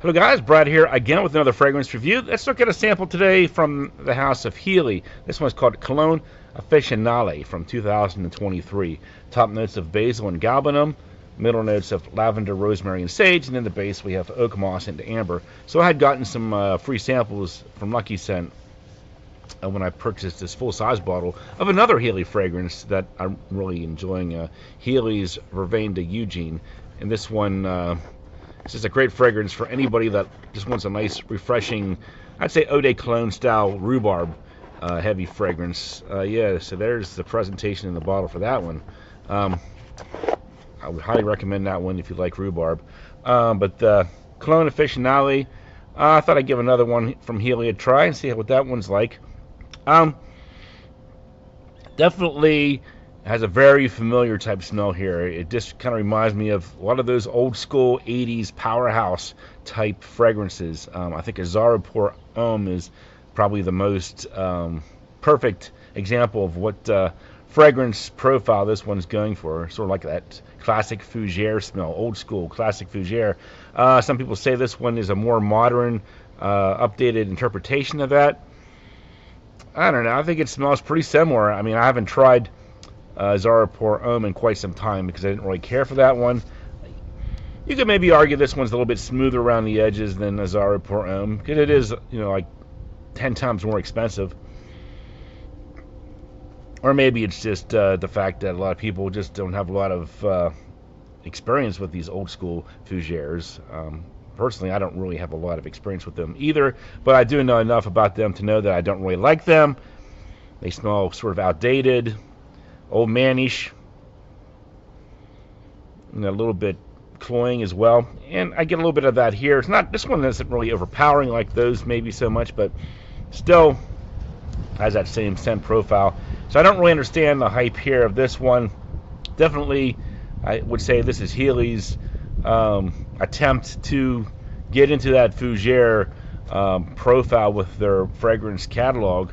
Hello guys, Brad here again with another fragrance review. Let's look at a sample today from the house of Heeley. This one's called Cologne Officinale from 2023. Top notes of basil and galbanum, middle notes of lavender, rosemary, and sage, and then the base we have oak moss and amber. So I had gotten some free samples from Lucky Scent when I purchased this full-size bottle of another Heeley fragrance that I'm really enjoying, Heeley's Vervain de Eugene. And this one, it's just a great fragrance for anybody that just wants a nice, refreshing, I'd say eau de cologne style rhubarb heavy fragrance. Yeah, so there's the presentation in the bottle for that one. I would highly recommend that one if you like rhubarb. But Cologne Officinale, I thought I'd give another one from Heeley a try and see what that one's like. Definitely has a very familiar type smell here. It just kind of reminds me of a lot of those old school 80s powerhouse type fragrances. I think a Zara Pour Homme is probably the most perfect example of what fragrance profile this one's going for. Sort of like that classic fougere smell, old school classic fougere. Some people say this one is a more modern, updated interpretation of that. I don't know. I think it smells pretty similar. I mean, I haven't tried Zara Pour Homme in quite some time because I didn't really care for that one. You could maybe argue this one's a little bit smoother around the edges than a Zara Pour Homme because it is, like 10 times more expensive. Or maybe it's just the fact that a lot of people just don't have a lot of experience with these old school fougères. Personally, I don't really have a lot of experience with them either, but I do know enough about them to know that I don't really like them. They smell sort of outdated, old manish, and a little bit cloying as well. And I get a little bit of that here. It's not, this one isn't really overpowering like those maybe so much, but still has that same scent profile. So I don't really understand the hype here of this one. Definitely, I would say this is Heeley's attempt to get into that fougere profile with their fragrance catalog.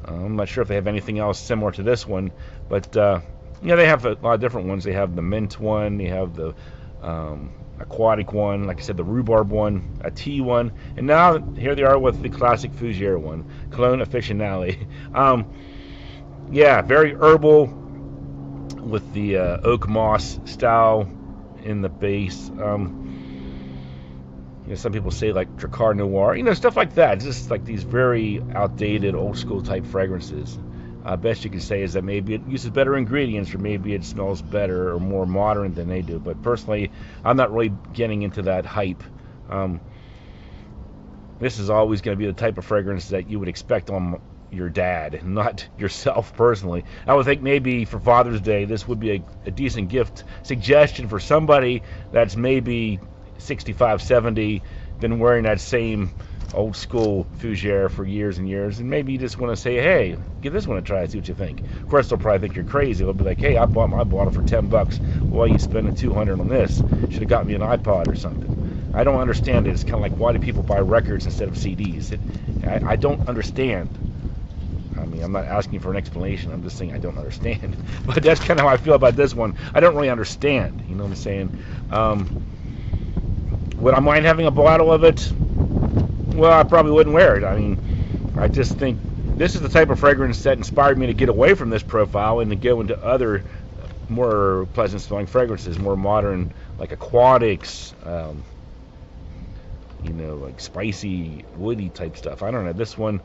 I'm not sure if they have anything else similar to this one, but they have a lot of different ones. They have the mint one, they have the aquatic one, like I said, the rhubarb one, a tea one, and now here they are with the classic fougere one, Cologne Officinale. Yeah, very herbal with the oak moss style in the base. Some people say like Dracar Noir, stuff like that. It's just like these very outdated, old school type fragrances. Best you can say is that maybe it uses better ingredients, or maybe it smells better or more modern than they do. But personally, I'm not really getting into that hype. This is always going to be the type of fragrance that you would expect on your dad, not yourself personally. I would think maybe for Father's Day, this would be a decent gift suggestion for somebody that's maybe 65, 70, been wearing that same old school fougere for years and years, and maybe you just want to say, hey, give this one a try, see what you think. Of course, they'll probably think you're crazy. They'll be like, hey, I bought my bottle for $10. Why are you spending $200 on this? Should have got me an iPod or something. I don't understand it. It's kind of like, why do people buy records instead of CDs? I don't understand. I mean, I'm not asking for an explanation. I'm just saying I don't understand. But that's kind of how I feel about this one. I don't really understand. You know what I'm saying? Would I mind having a bottle of it? Well, I probably wouldn't wear it. I mean, I just think this is the type of fragrance that inspired me to get away from this profile and to go into other more pleasant smelling fragrances, more modern, like aquatics, like spicy, woody type stuff. I don't know. This one,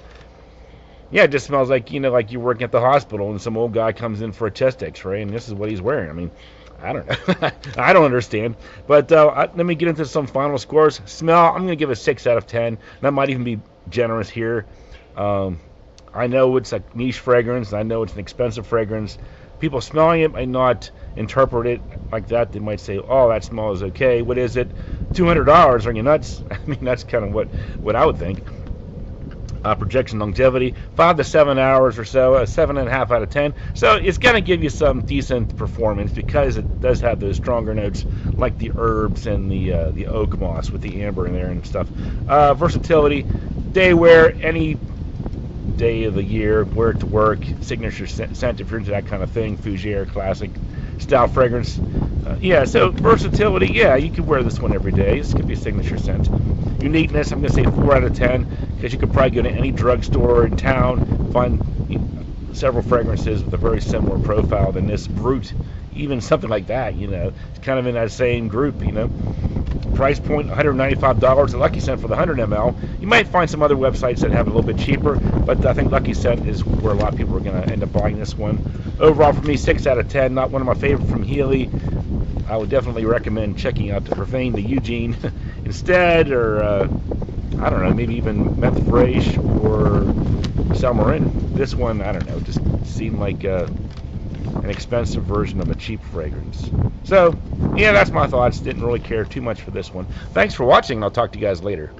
yeah, it just smells like, like you're working at the hospital and some old guy comes in for a chest x-ray and this is what he's wearing. I mean, I don't know. I don't understand. But let me get into some final scores. Smell, I'm going to give it a 6 out of 10. That might even be generous here. I know it's a niche fragrance. I know it's an expensive fragrance. People smelling it might not interpret it like that. They might say, oh, that smell is okay. What is it? $200? Are you nuts? I mean, that's kind of what I would think. Projection longevity, 5 to 7 hours or so, 7.5 out of 10. So it's going to give you some decent performance because it does have those stronger notes like the herbs and the oak moss with the amber in there and stuff. Versatility, day wear, any day of the year, wear it to work, signature scent if you're into that kind of thing, fougere, classic style fragrance. Yeah, so versatility, yeah, you could wear this one every day. This could be a signature scent. Uniqueness, I'm going to say 4 out of 10, because you could probably go to any drugstore in town, find several fragrances with a very similar profile than this Brut, even something like that, it's kind of in that same group, Price point $195 at Lucky Scent for the 100 ml. You might find some other websites that have it a little bit cheaper, but I think Lucky Scent is where a lot of people are going to end up buying this one. Overall, for me, 6 out of 10. Not one of my favorite from Heeley. I would definitely recommend checking out the Profane, the Eugene instead, or I don't know, maybe even Meth Fraiche or Salmarin. This one, I don't know, just seemed like an expensive version of a cheap fragrance. So, yeah, that's my thoughts. Didn't really care too much for this one. Thanks for watching, and I'll talk to you guys later.